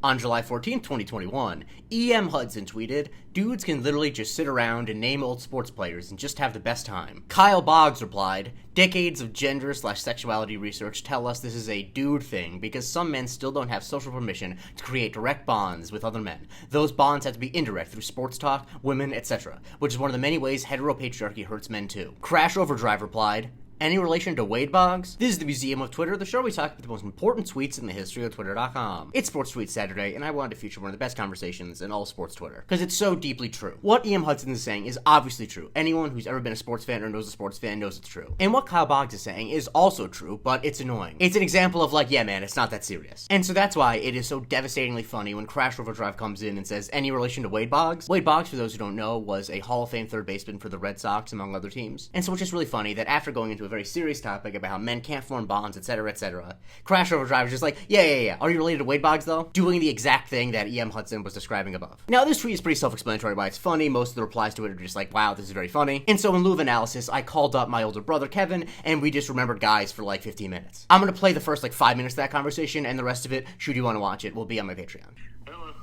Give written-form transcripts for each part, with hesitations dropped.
On July 14th, 2021, E.M. Hudson tweeted, "Dudes can literally just sit around and name old sports players and just have the best time." Kyle Boggs replied, "Decades of gender/sexuality research tell us this is a dude thing because some men still don't have social permission to create direct bonds with other men. Those bonds have to be indirect through sports talk, women, etc., which is one of the many ways heteropatriarchy hurts men too." Crash Overdrive replied, "Any relation to Wade Boggs?" This is the Museum of Twitter, the show we talk about the most important tweets in the history of Twitter.com. It's Sports Tweet Saturday, and I wanted to feature one of the best conversations in all sports Twitter, because it's so deeply true. What E.M. Hudson is saying is obviously true. Anyone who's ever been a sports fan or knows a sports fan knows it's true. And what Kyle Boggs is saying is also true, but it's annoying. It's an example of like, yeah man, it's not that serious. And so that's why it is so devastatingly funny when Crash Overdrive comes in and says, "Any relation to Wade Boggs?" Wade Boggs, for those who don't know, was a Hall of Fame third baseman for the Red Sox, among other teams. And so it's just really funny that after going into a very serious topic about how men can't form bonds, etc., etc., Crash Overdrive is just like, yeah. Are you related to Wade Boggs, though? Doing the exact thing that E.M. Hudson was describing above. Now, this tweet is pretty self-explanatory why it's funny. Most of the replies to it are just like, wow, this is very funny. And so in lieu of analysis, I called up my older brother, Kevin, and we just remembered guys for like 15 minutes. I'm going to play the first like 5 minutes of that conversation, and the rest of it, should you want to watch it, will be on my Patreon. Hello.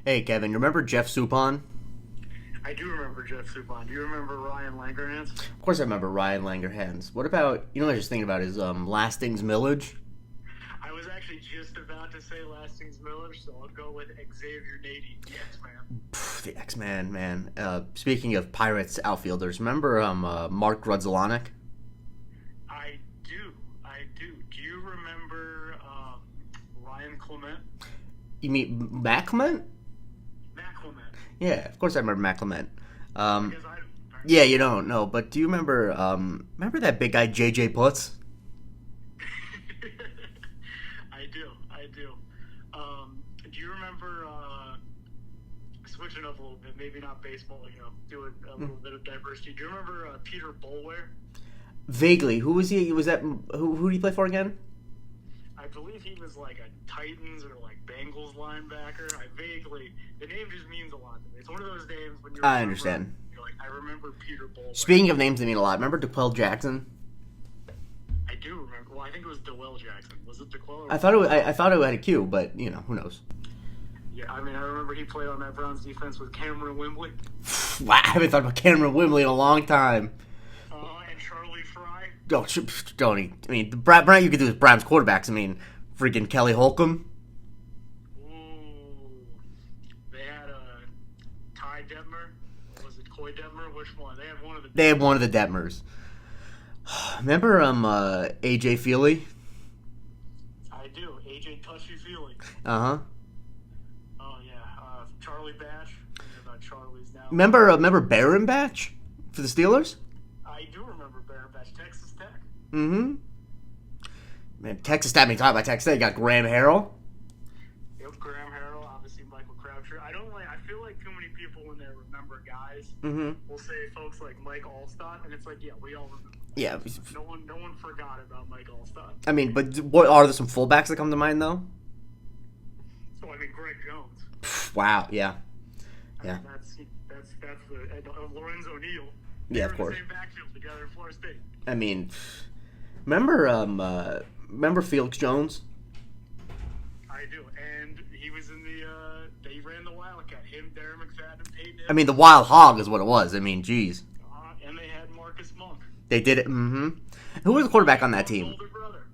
Hey, Kevin, you remember Jeff Suppan? I do remember Jeff Suppan. Do you remember Ryan Langerhans? Of course I remember Ryan Langerhans. What about, you know what I was just thinking about is Lastings Millage? I was actually just about to say Lastings Millage, so I'll go with Xavier Nady, the X-Man. The X-Man, man. Speaking of Pirates outfielders, remember Mark Grudzielanek? I do. Do you remember Ryan Clement? You mean Matt Clement? Matt Clement. Yeah, of course I remember Matt Clement. Because Yeah, you don't know, but do you remember remember that big guy J.J. Putz? I do. Do you remember, switching up a little bit, maybe not baseball, do a little bit of diversity. Do you remember Peter Boulware? Vaguely. Who was he? Was that who did he play for again? I believe he was like a Titans or like Bengals linebacker. The name just means a lot to me. It's one of those names when you I understand. You're like, I remember Peter Boulware. Speaking of names that mean a lot, remember DeQuell Jackson? I do remember. Well, I think it was DeWell Jackson. Was it DeQuell? I thought it had a Q, but who knows? Yeah, I mean, I remember he played on that Browns defense with Cameron Wimbley. Wow, I haven't thought about Cameron Wimbley in a long time. And Charlie Fry. Oh, don't he? I mean, the Brown you could do with Browns quarterbacks. I mean, freaking Kelly Holcomb. Ooh, they had Ty Detmer. Or was it Coy Detmer? Which one? They had one of the. They had one of the Detmers. Remember AJ Feely? I do. AJ Touchy Feely. Uh-huh. Oh yeah. Charlie Batch. About Charlie's now. Remember Baron Batch for the Steelers? I do remember Baron Batch. Texas Tech. Mm-hmm. Man, Texas Tech. Talk about Texas Tech. You got Graham Harrell. Yep, Graham Harrell. Obviously, Michael Crabtree. I feel like too many people when they remember guys will say folks like Mike Allstott, and it's like, yeah, we all remember. Yeah. No one forgot about Mike Allstott. I mean, but what are there some fullbacks that come to mind though? So I mean, Greg Jones. Wow. Yeah. I mean, that's the Lorenzo Neal. Yeah, of course. The same backfield together in Florida State. I mean, remember Felix Jones? I do, and he was in they ran the Wildcat. Him, Darren McFadden, Peyton. I mean, the Wild Hog is what it was. I mean, geez. And they had Marcus Monk. They did it. Mm-hmm. Who was the quarterback on that team? Older brother.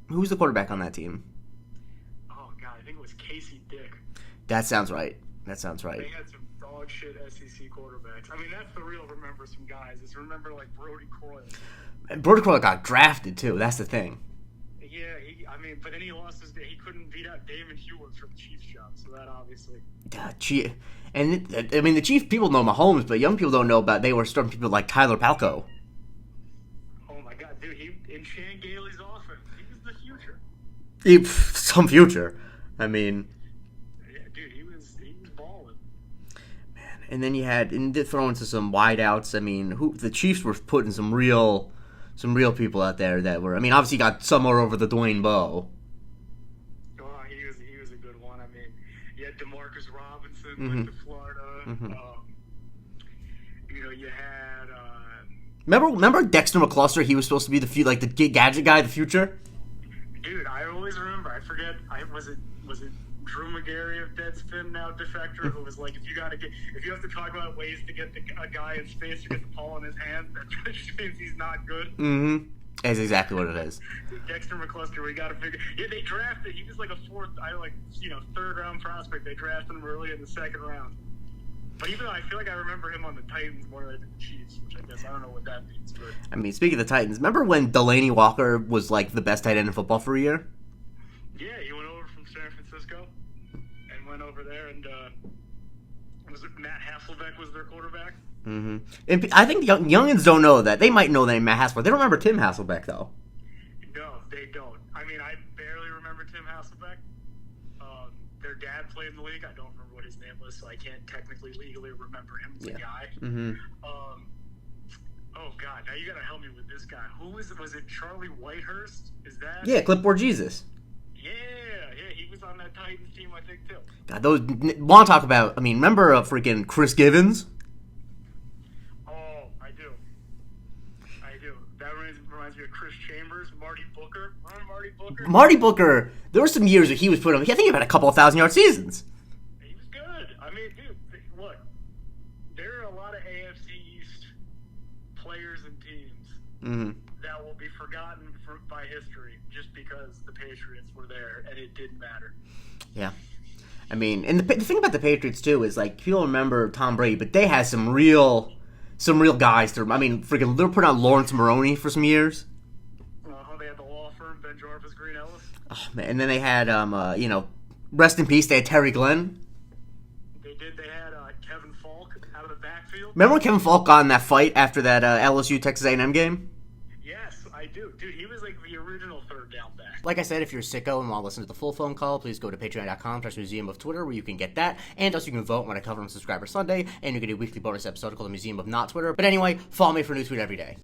Who was the quarterback on that team? Oh God, I think it was Casey Dick. That sounds right. They had some dog shit SEC quarterbacks. I mean, that's the real remember some guys. Is remember like Brody Croyle. And Brody Croyle got drafted too. That's the thing. Yeah, but then he lost he couldn't beat out Damon Hewlett for the Chiefs job. So that obviously. And the Chiefs people know Mahomes, but young people don't know about they were starting people like Tyler Palko. Oh my God, dude! In Chan Gailey's offense, he was the future. Some future. I mean. Yeah, dude, he was balling. Man, and then you had throw into some wideouts. I mean, the Chiefs were putting some real people out there that were. I mean, obviously you got somewhere over the Dwayne Bowe. Oh, he was a good one. I mean, you had DeMarcus Robinson went to Florida. You had. Remember Dexter McCluster? He was supposed to be the gadget guy of the future. Dude, I always remember. I forget. Was it Drew Magary of Deadspin, now defector, who was like, if you have to talk about ways to get a guy in space to get the ball in his hand, that just means he's not good. Mm-hmm. That's exactly what it is. Dexter McCluster, we got to figure. Yeah, they drafted. He was like a third round prospect. They drafted him early in the second round. But even though I feel like I remember him on the Titans more than the Chiefs, which I guess I don't know what that means. But I mean, speaking of the Titans, remember when Delaney Walker was like the best tight end in football for a year? Yeah, he went over from San Francisco and went over there, and was it Matt Hasselbeck was their quarterback? Mm-hmm. And I think youngins don't know that. They might know the name Matt Hasselbeck. They don't remember Tim Hasselbeck, though. No, they don't. I mean, I barely remember Tim Hasselbeck. Their dad played in the league. I don't remember what his name was, so I can't technically legally remember him as a guy. Mm-hmm. Oh, God. Now you got to help me with this guy. Who was it? Was it Charlie Whitehurst? Is that? Yeah, Clipboard Jesus. Yeah, he was on that Titans team, I think, too. God, those want to talk about. I mean, remember freaking Chris Givens? Oh, I do. That reminds me of Chris Chambers, Marty Booker. Remember Marty Booker? Marty Booker. There were some years that he was put on. I think he had a couple of 1,000-yard seasons. He was good. I mean, dude, look, there are a lot of AFC East players and teams that will be forgotten by history just because the Patriots were there and it didn't matter. Yeah. I mean, and the thing about the Patriots, too, is, like, people remember Tom Brady, but they had some real guys. I mean, freaking, they were putting on Lawrence Maroney for some years. They had the law firm, Ben Jarvis, Green Ellis. Oh, man. And then they had, rest in peace, they had Terry Glenn. They did. They had Kevin Falk out of the backfield. Remember when Kevin Falk got in that fight after that LSU Texas A&M game? Yes, I do. Dude, he was like the original third down back. Like I said, if you're a sicko and want to listen to the full phone call, please go to patreon.com/Museum of Twitter, where you can get that. And also you can vote when I cover on Subscriber Sunday, and you get a weekly bonus episode called the Museum of Not Twitter. But anyway, follow me for a new tweet every day.